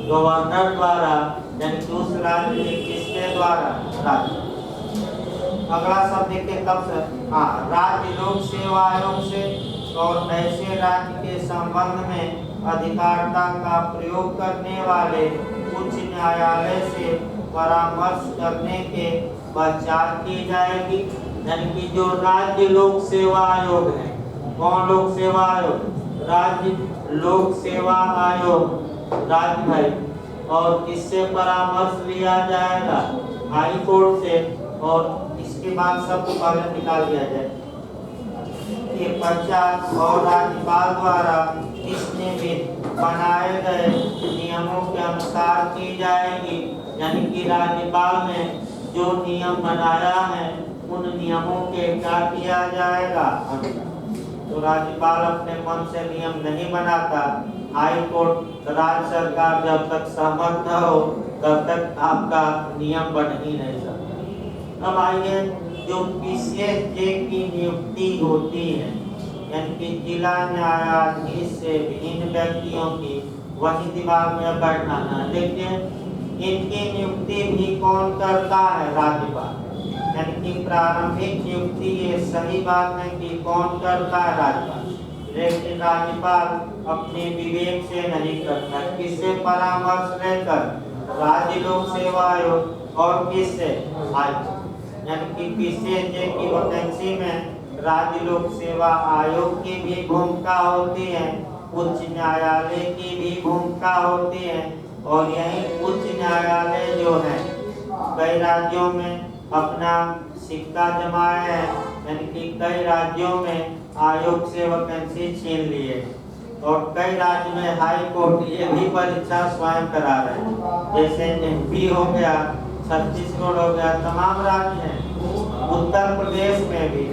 गवर्नर द्वारा, यानी कि उस राज्य के किसके द्वारा? राज्य। अगला सब देखिए कब से, राज्य लोक सेवा आयोग से और ऐसे राज्य के संबंध में अधिकारिता का प्रयोग करने वाले उच्च न्यायालय से परामर्श करने के पश्चात की जाएगी। यानी कि जो राज्य लोक सेवा आयोग है, कौन लोक सेवा आयोग? राज्य लोक सेवा आयोग, राज्य भाई, और किससे परामर्श लिया जाएगा? हाई कोर्ट से। और इसके बाद सबको पहले निकाल दिया जाए के पश्चात और राज्यपाल द्वारा इसमें भी बनाए गए नियमों के अनुसार की जाएगी। यानी कि राज्यपाल ने जो नियम बनाया है उन नियमों के क्या किया जाएगा? तो राज्यपाल अपने मन से नियम नहीं बनाता, हाई कोर्ट, राज्य सरकार जब तक सहमत न हो तब तक आपका नियम बन ही नहीं सकता। अब आइए जो पीसीएस जे की नियुक्ति होती है, यानी कि जिला न्यायाधीश से भिन्न व्यक्तियों की, वही दिमाग में बैठाना है। देखिए इनकी नियुक्ति भी कौन करता है? राज्यपाल। यानी कि प्रारंभिक नियुक्ति, ये सही बात है कि कौन करता है? राज्यपाल। लेकिन राज्यपाल अपने विवेक से नहीं करता। किससे परामर्श लेकर? राज्य लोक सेवा आयोग और किससे? यानी कि पीसीएजे की वैकेंसी में राज्य लोक सेवा आयोग की भी भूमिका होती है, उच्च न्यायालय की भी भूमिका होती है। और यही उच्च न्यायालय जो है कई राज्यों में अपना सिक्का जमाया है, यानी कि कई राज्यों में आयोग से वैकेंसी छीन लिए और कई राज्य में हाई कोर्ट ये भी परीक्षा स्वयं करा रहे हैं। जैसे एमपी हो गया, छत्तीसगढ़ हो गया, तमाम राज्य हैं। उत्तर प्रदेश में भी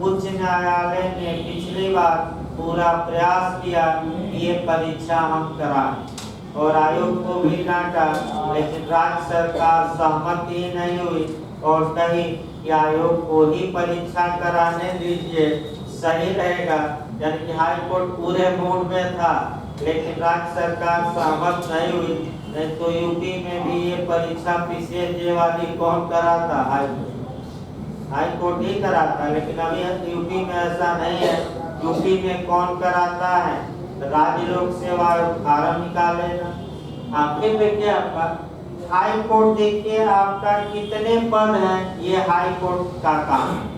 उच्च न्यायालय ने पिछली बार पूरा प्रयास किया कि ये परीक्षा हम कराएं और आयोग को भी डांटा, लेकिन राज्य सरकार सहमति ही नहीं हुई और कही कि आयोग को ही परीक्षा कराने दीजिए, सही रहेगा। यानी कि हाई कोर्ट पूरे मूड में था, लेकिन राज्य सरकार सहमत नहीं हुई। नहीं तो यूपी में भी ये परीक्षा पीसीएजे वाली कौन कराता? हाई कोर्ट ही कराता, लेकिन अभी यूपी में ऐसा नहीं है। यूपी में कौन कराता है? राज्य लोक सेवा आयोग फार्म निकालेगा। आखिर देखिए आपका हाई कोर्ट, देखिए आपका कितने पद हैं, ये हाई कोर्ट का काम है।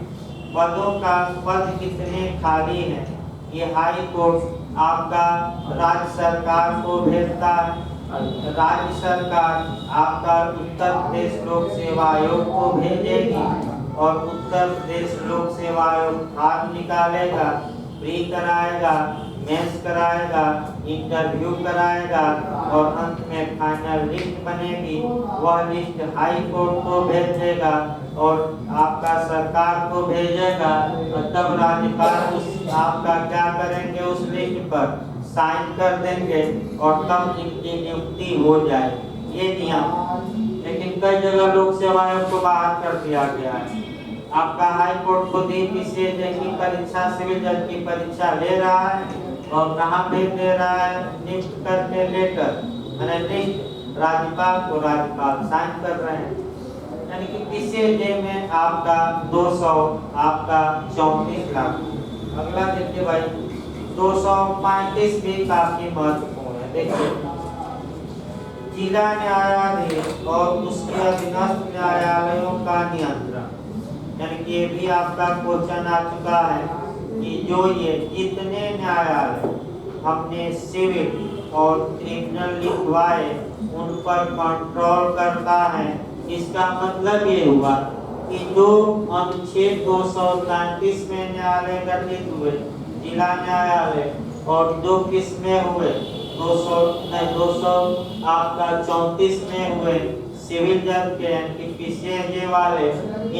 पदों का पद कितने खाली हैं, ये हाई कोर्ट आपका राज्य सरकार को भेजता है। राज्य सरकार आपका उत्तर प्रदेश लोक सेवा आयोग को भेजेगी और उत्तर प्रदेश लोक सेवा आयोग फार्म निकालेगा, प्री कराएगा, मेंस कराएगा, इंटरव्यू कराएगा और अंत में फाइनल लिस्ट बनेगी। वह लिस्ट हाई कोर्ट को भेजेगा और आपका सरकार को भेजेगा और तब राज्यपाल उस आपका क्या करेंगे, उस लिस्ट पर साइन कर देंगे और तब इनकी नियुक्ति हो जाए। ये नियम, लेकिन कई जगह लोक सेवा आयोग को बाहर कर दिया गया है। आपका हाई कोर्ट खुद ही पीसीएजे की परीक्षा, सिविल जज की परीक्षा ले रहा है और कहाँ भेज दे रहा है? नियुक्त करके लेकर मैंने लिस्ट राज्यपाल को, राज्यपाल साइन कर रहे हैं। यानी कि पीसीएजे में आपका 200 आपका 34 लाख। अगला देखिए भाई 235 भी काफी महत्वपूर्ण है। देखिए जिला न्यायाधीश और उसके अधीनस्थ न्यायालयों का नियंत्रण, यानी कि ये भी आपका क्वेश्चन आ चुका है कि जो ये जितने न्यायालय हमने सिविल और क्रिमिनल लिखवाए उन पर कंट्रोल करता है। इसका मतलब ये हुआ कि जो अनुच्छेद 233 में न्यायालय गठित हुए जिला न्यायालय और जो किस में हुए 200 आपका 34 में हुए सिविल जज के, यानी कि पीसीएजे वाले,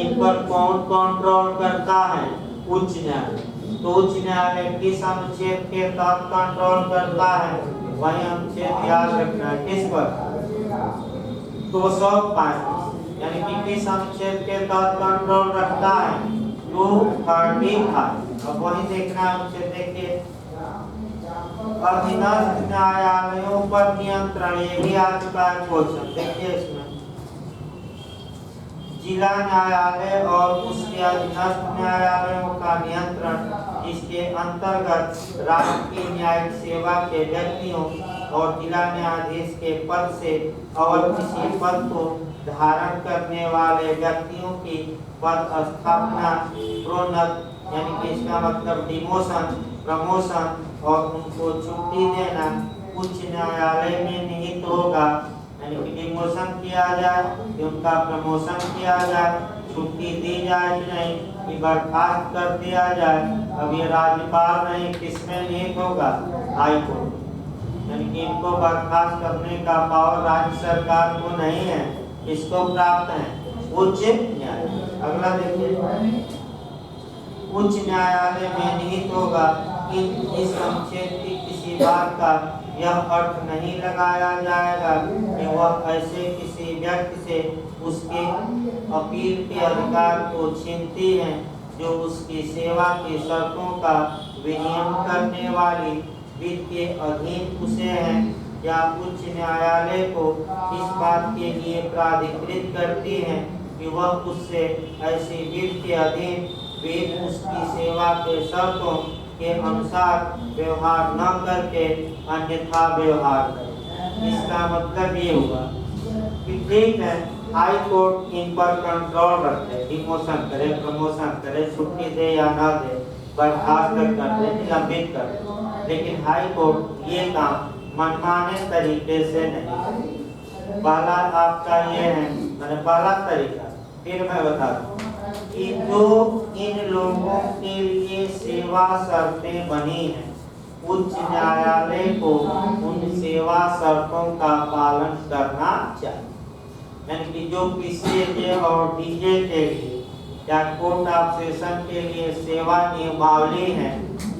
इन पर कौन कंट्रोल करता है? उच्च न्यायालय। तो उच्च न्यायालय किस अनुच्छेद के तहत कंट्रोल करता है? वही अनुच्छेद याद रखना है, किस पर? 235, यानी कि किस अनुच्छेद के तहत कंट्रोल रखता है? 235। अब वही देखना अनुच्छेद, देखिए अधीनस्थ न्यायालयों पर नियंत्रण, ये भी आ चुका है क्वेश्चन। देखिए इसमें जिला न्यायालय और उसके अधीनस्थ न्यायालयों का नियंत्रण, इसके अंतर्गत राज्य की न्यायिक सेवा के व्यक्तियों और जिला न्यायाधीश के पद से और किसी पद को धारण करने वाले व्यक्तियों की पद स्थापना, प्रोन्नत, यानी कि इसका मतलब डिमोशन, प्रमोशन और उनको छुट्टी देना उच्च न्यायालय में निहित होगा। यानी कि डिमोशन किया जाए, उनका प्रमोशन किया जाए, छुट्टी दी जाए कि नहीं, कि बर्खास्त कर दिया जाए। अब ये राज्यपाल नहीं, किसमें निहित होगा? High court. यानी कि इनको बर्खास्त करने का पावर राज्य सरकार को नहीं है, इसको प्राप्त है उच्च न्यायालय। अगला देखिए उच्च न्यायालय में निहित होगा। इस अनुच्छेद की किसी बात का यह अर्थ नहीं लगाया जाएगा कि वह ऐसे किसी व्यक्ति से उसके अपील के अधिकार को छीनती है जो उसकी सेवा की शर्तों का विनियमन करने वाली विधि के अधीन उसे है, या उच्च न्यायालय को इस बात के लिए प्राधिकृत करती है कि वह उससे ऐसी विधि के अधीन विधि उसकी सेवा के शर्तों के अनुसार व्यवहार न करके अन्यथा व्यवहार करें। इसका मतलब ये हुआ कि ठीक है, हाई कोर्ट इन पर कंट्रोल रखे, डिमोशन करे, प्रमोशन करे, छुट्टी दे या ना दे, बर्खास्त कर दे, निलंबित कर दे, लेकिन हाई कोर्ट ये काम मनमाने तरीके से नहीं करे। पहला आपका ये है, मैंने पहला तरीका फिर मैं बता दूं कि जो इन लोगों के लिए सेवा शर्तें बनी हैं, उच्च न्यायालय को उन सेवा शर्तों का पालन करना चाहिए। यानी कि जो पीसीए और डीजे के लिए या कोर्ट ऑफ सेशन के लिए सेवा नियमावली है,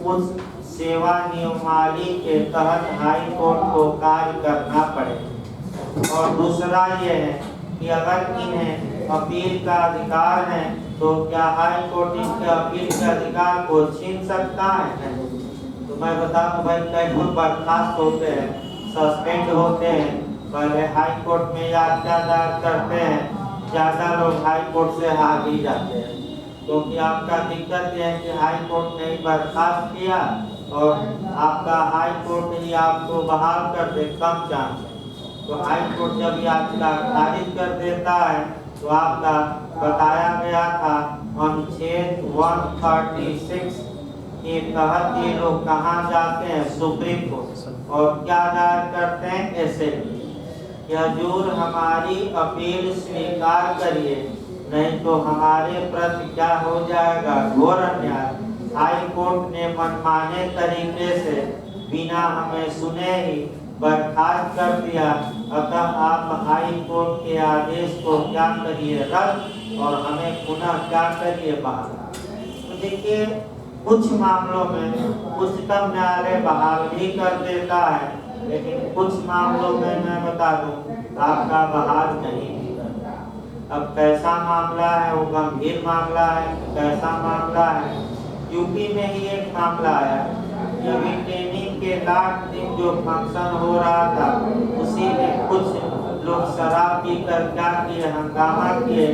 उस सेवा नियमावली के तहत हाई कोर्ट को कार्य करना पड़ेगा। और दूसरा ये है कि अगर इन्हें अपील का अधिकार है तो क्या हाई कोर्ट इनके अपील के अधिकार को छीन सकता है? तो मैं बता दूं भाई, कई लोग बर्खास्त होते हैं, सस्पेंड होते हैं, पहले हाई कोर्ट में याचिका दायर करते हैं, ज़्यादा लोग हाई कोर्ट से हार ही जाते हैं। क्योंकि आपका दिक्कत यह है कि हाई कोर्ट ने बर्खास्त किया और आपका हाई कोर्ट ही आपको बहाल कर दे, कम चांस है। तो हाई कोर्ट जब याचिका खारिज कर देता है तो आपका बताया गया था अनुच्छेद 136 के तहत ये लोग कहाँ जाते हैं? Supreme court. और क्या दायर करते हैं? ऐसे कि हजूर हमारी अपील स्वीकार करिए, नहीं तो हमारे प्रति क्या हो जाएगा? घोर अन्याय। हाई कोर्ट ने मनमाने तरीके से बिना हमें सुने ही बर्खास्त कर दिया। अतः आप हाई कोर्ट के आदेश को क्या करिए? रद्द, और हमें पुनः क्या करिए? बहाल। तो देखिए, कुछ मामलों में उच्चतम न्यायालय बहाल भी कर देता है, लेकिन कुछ मामलों में मैं बता दूं आपका बहाल नहीं भी करता। अब कैसा मामला है? वो गंभीर मामला है। कैसा मामला है? यूपी में ही एक मामला आया, जब ट्रेनिंग के लास्ट दिन जो फंक्शन हो रहा था, उसी में कुछ लोग शराब पीकर क्या किए? हंगामा किए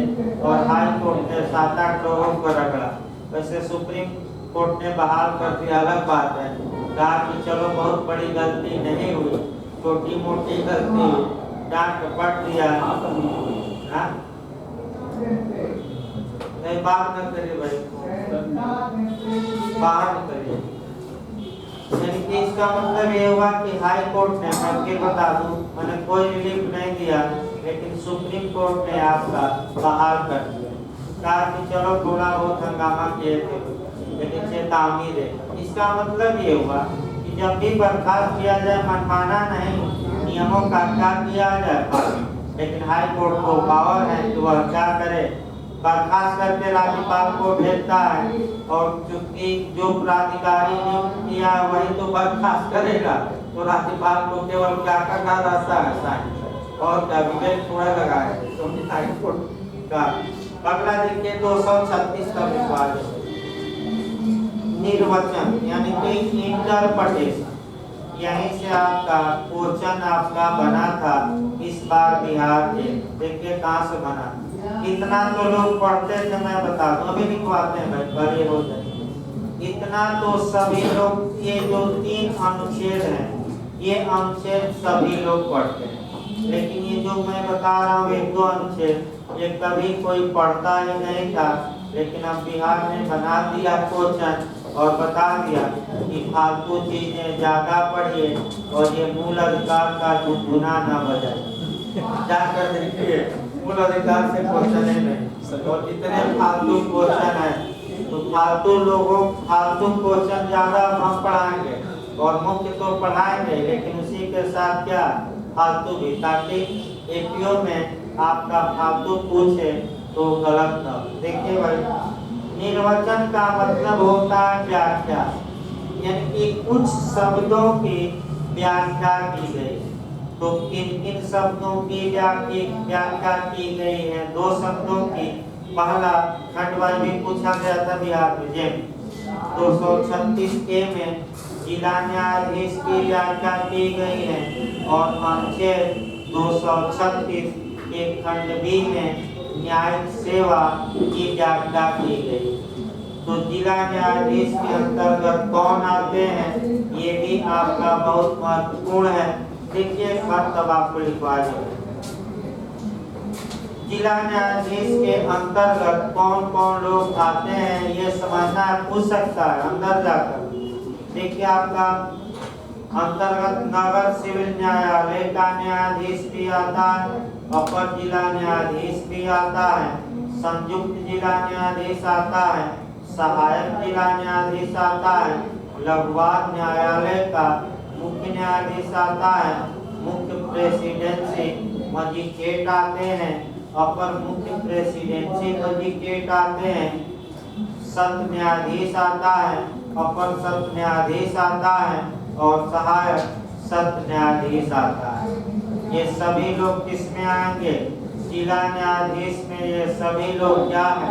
और हाई कोर्ट ने 7-8 लोगों को रगड़ा। वैसे सुप्रीम कोर्ट ने बहाल कर दिया, अलग बात है, कहा कि चलो बहुत बड़ी गलती नहीं हुई, छोटी मोटी गलती हुई, डांट पट दिया। नहीं, बात न करिए भाई, बाहर निकलिए। यानी कि इसका मतलब ये हुआ कि हाई कोर्ट ने, मैं आपके बता दूं, मैंने कोई रिलीफ नहीं दिया, लेकिन सुप्रीम कोर्ट ने आपका बहाल कर दिया। कहा कि चलो थोड़ा बहुत हंगामा किए थे, लेकिन चेतावनी दे। इसका मतलब ये हुआ कि जब भी बर्खास्त किया जाए, मनमाना नहीं, नियमों का क्या किया जाए। लेकिन हाई कोर्ट को पावर है कि वह क्या करे? बर्खास्त करके राज्यपाल को भेजता है, और चूंकि जो प्राधिकारी नियुक्त किया वही तो बर्खास्त करेगा, तो राज्यपाल को केवल क्या करना रहता है? साइन। और क्या विवेक थोड़ा लगाए? तो हाई कोर्ट का अगला देखिए 236 का विवाद, निर्वचन यानी कि इंटरप्रिटेशन। यहीं से आपका क्वेश्चन आपका बना था इस बार बिहार के। देखिए कहाँ से बना। इतना तो लोग पढ़ते थे, मैं बता दूं, अभी लिखवाते हैं भाई, बड़े हो जाए। इतना तो सभी लोग, ये जो 3 अनुच्छेद हैं, ये अनुच्छेद सभी लोग पढ़ते हैं, लेकिन ये जो मैं बता रहा हूँ 1-2 अनुच्छेद, ये कभी कोई पढ़ता ही नहीं था। लेकिन अब बिहार ने बना दिया क्वेश्चन और बता दिया कि फालतू चीजें ज्यादा पढ़िए और ये मूल अधिकार का गुनगुना न बजाए। जाकर देखिए, मूल अधिकार से क्वेश्चन है नहीं, और इतने फालतू क्वेश्चन है, तो फालतू लोगों फालतू क्वेश्चन ज्यादा हम पढ़ाएंगे, और मुख्य तो पढ़ाएंगे, लेकिन उसी के साथ क्या फालतू भी, ताकि एपीओ में आपका फालतू पूछे तो गलत न। देखिए भाई, निर्वचन का मतलब होता है व्याख्या, यानी कि कुछ शब्दों की व्याख्या की गई। तो किन किन शब्दों की व्याख्या की गई है? 2 शब्दों की। पहला खंडवाई भी पूछा गया था बिहार में, जेम 236A में जिला न्यायाधीश की व्याख्या की गई है, और अनुच्छेद 236 के खंड बी में न्यायिक सेवा की व्याख्या की गई। तो जिला न्यायाधीश के अंतर्गत कौन आते हैं, ये भी आपका बहुत महत्वपूर्ण है। देखिए खत तब आपको लिखवा दें। जिला न्यायाधीश के अंतर्गत कौन कौन लोग आते हैं ये समझना है, पूछ सकता है अंदर जाकर। देखिए आपका अंतर्गत नगर सिविल न्यायालय का न्यायाधीश भी आता है, अपर जिला न्यायाधीश भी आता है, संयुक्त जिला न्यायाधीश आता है, सहायक जिला न्यायाधीश आता है, लघुवाद न्यायालय का मुख्य न्यायाधीश आता है, मुख्य प्रेसिडेंसी मजिस्ट्रेट आते हैं, अपर मुख्य प्रेसिडेंसी मजिस्ट्रेट आते हैं, सत्र न्यायाधीश आता है, अपर सत्र न्यायाधीश आता है और सहायक सत्र न्यायाधीश आता है। ये सभी लोग किसमें आएंगे, जिला न्यायाधीश में। ये सभी लोग क्या है,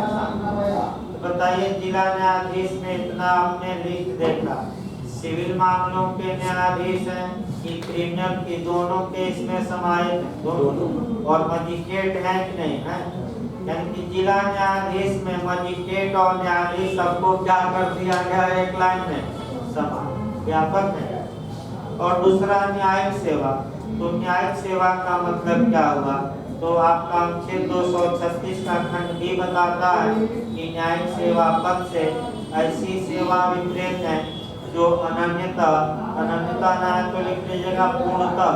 बताइए। जिला न्यायाधीश में इतना हमने लिख देखा, सिविल मामलों के न्यायाधीश हैं कि क्रिमिनल की, दोनों केस में समाहित हैं, दोनों, और मजिस्ट्रेट हैं कि नहीं है। यानी कि जिला न्यायाधीश में मजिस्ट्रेट और न्यायाधीश सबको क्या कर दिया गया, एक लाइन में समान, व्यापक है। और दूसरा न्यायिक सेवा, तो न्यायिक सेवा का मतलब क्या हुआ, तो आपका अनुच्छेद 236 का खंड भी बताता है कि न्यायिक सेवा पद से ऐसी सेवा विपरीत है जो अनन्यता ना है तो लिख लीजिएगा पूर्णतः,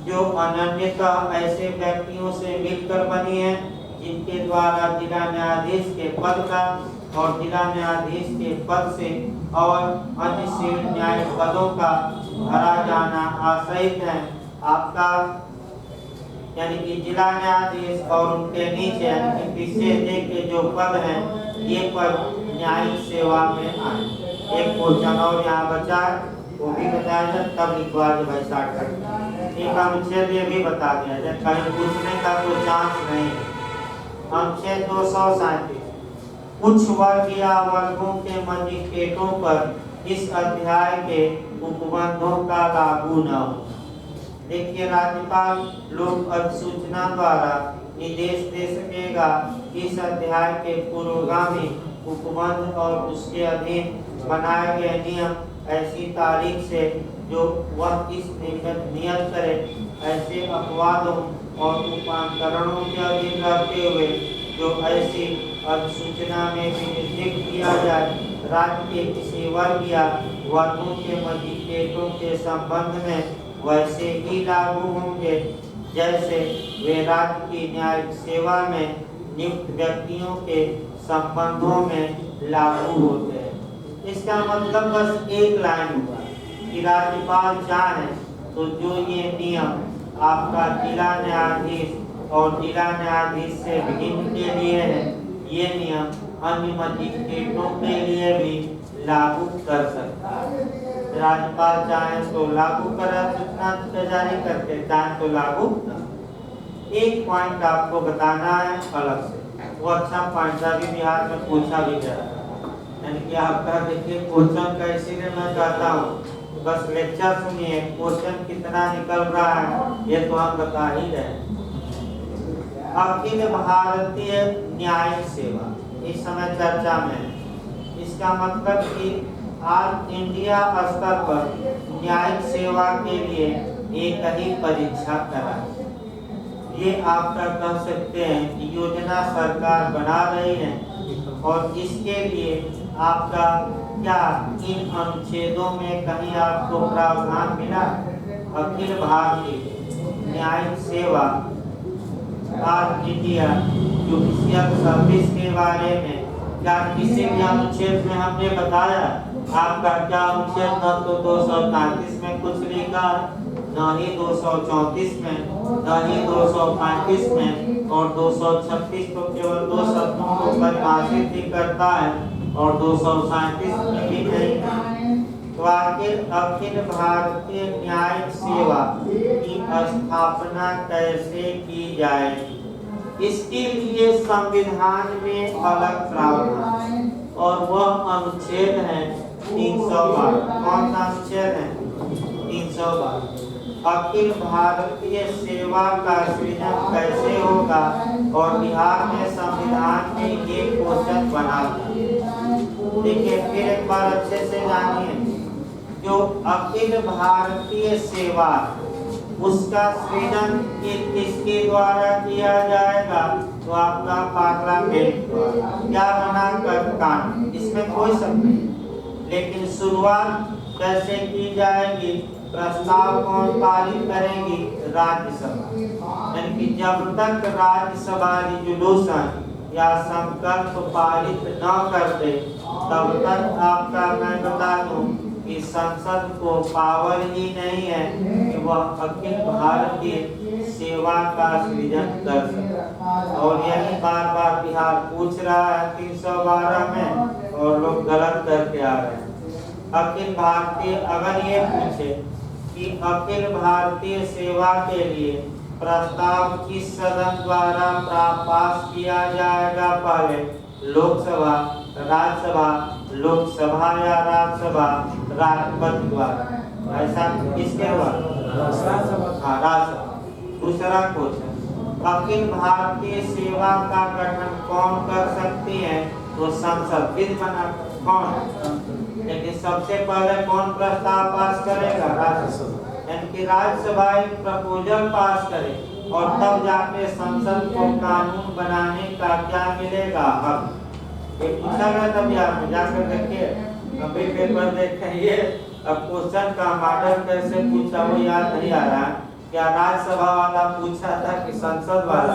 जो अनन्यतः ऐसे व्यक्तियों से मिलकर बनी है जिनके द्वारा जिला न्यायाधीश के पद का और जिला न्यायाधीश के पद से और अन्य सिविल न्यायिक पदों का भरा जाना आश्रित है। आपका यानी कि जिला न्यायाधीश और उनके नीचे यानी कि पीछे के जो पद हैं ये पद न्यायिक सेवा में आए। एक क्वेश्चन और यहाँ बचा है, वो भी बताया जाए तब लिखवा दे भाई, स्टार्ट कर। एक अनुच्छेद ये भी बता दिया जाए, कहीं पूछने का कोई चांस नहीं। अनुच्छेद 237 कुछ वर्ग या वर्गों के मजिस्ट्रेटों पर इस अध्याय के उपबंधों का लागू न हो। देखिए राज्यपाल लोक अधिसूचना द्वारा निर्देश दे सकेगा इस अध्याय के पूर्वगामी उपबंध और उसके अधीन बनाए गए नियम ऐसी तारीख से जो वह इस नियत करे ऐसे अपवादों और उपांतरणों के अधीन रहते हुए जो ऐसी अधिसूचना में भी निर्दिष्ट किया जाए, राज्य के किसी वर्ग या वर्गों के मजिस्ट्रेटों के संबंध में वैसे ही लागू होंगे जैसे वे राज्य की न्यायिक सेवा में नियुक्त व्यक्तियों के संबंधों में लागू होते हैं। इसका मतलब बस एक लाइन हुआ कि राज्यपाल चाहे तो जो ये नियम आपका जिला न्यायाधीश और जिला न्यायाधीश से भिन्न के लिए है, ये नियम अन्य मजिस्ट्रेटों के लिए भी लागू कर सकता है। राज्यपाल चाहे तो लागू करे, सूचना जारी करके चाहे तो लागू। एक पॉइंट आपको बताना है अलग से, वो अच्छा पॉइंट अभी बिहार में पूछा भी गया, यानी कि आपका देखिए क्वेश्चन का, इसीलिए मैं कहता हूँ बस लेक्चर सुनिए, क्वेश्चन कितना निकल रहा है ये तो हम बता ही रहे। अखिल भारतीय न्यायिक सेवा इस समय चर्चा में, इसका मतलब कि आज इंडिया स्तर पर न्यायिक सेवा के लिए एक ही परीक्षा कराई। ये आपका कह सकते हैं कि योजना सरकार बना रही है और इसके लिए आपका क्या इन अनुच्छेदों में कहीं आपको प्रावधान मिला? अखिल भारतीय न्यायिक सेवा ऑल इंडिया जुडिशियल सर्विस के बारे में क्या किसी भी अनुच्छेद में हमने बताया? आपका क्या अनुच्छेद न तो 233 में कुछ लिखा, न ही 234 में, न ही 235 में, और 236 तो केवल दो शब्दों को परिभाषित ही करता है और 237 में भी नहीं। तो आखिर अखिल भारतीय न्यायिक सेवा की स्थापना कैसे की जाए? इसके लिए संविधान में अलग प्रावधान और वह अनुच्छेद है 312। कौन सा अनुच्छेद है? 312। अखिल भारतीय सेवा का सृजन कैसे होगा, और बिहार में संविधान में ये क्वेश्चन बना था। देखिए फिर एक बार अच्छे से जानिए, जो अखिल भारतीय सेवा उसका सृजन किसके द्वारा किया जाएगा? तो आपका पार्लियामेंट द्वारा। क्या बनाकर? कानून। इसमें कोई शक नहीं। लेकिन शुरुआत कैसे की जाएगी? प्रस्ताव कौन पारित करेगी? राज्यसभा। यानी कि जब तक राज्यसभा रिजोल्यूशन या संकल्प पारित न करते तब तक आपका मैं बता दूं कि संसद को पावर ही नहीं है कि वह अखिल भारतीय सेवा का सृजन कर सके। और यही बार बार बिहार पूछ रहा है 312 में, और लोग गलत करके आ रहे हैं। अखिल भारतीय अगर ये पूछे कि अखिल भारतीय सेवा के लिए प्रस्ताव किस सदन द्वारा पास किया जाएगा? पहले लोकसभा, राज्यसभा, लोकसभा या राज्यसभा, राष्ट्रपति द्वारा। ऐसा किसके द्वारा? हाँ, राज्यसभा। दूसरा क्वेश्चन, अखिल भारतीय सेवा का गठन कौन कर सकती है? तो संसद विधि बना। कौन? लेकिन सबसे पहले कौन प्रस्ताव पास करेगा? राज्यसभा। यानी कि राज्यसभा एक प्रपोजल पास करे और तब जाके संसद को कानून बनाने का क्या मिलेगा? हक। ये पूछा गया था बिहार में, जाकर देखिए, अभी पेपर देखेंगे। अब क्वेश्चन का मॉडल कैसे पूछा वो याद नहीं आ रहा। क्या राज्यसभा वाला पूछा था कि संसद वाला?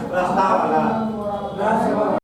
प्रस्ताव वाला।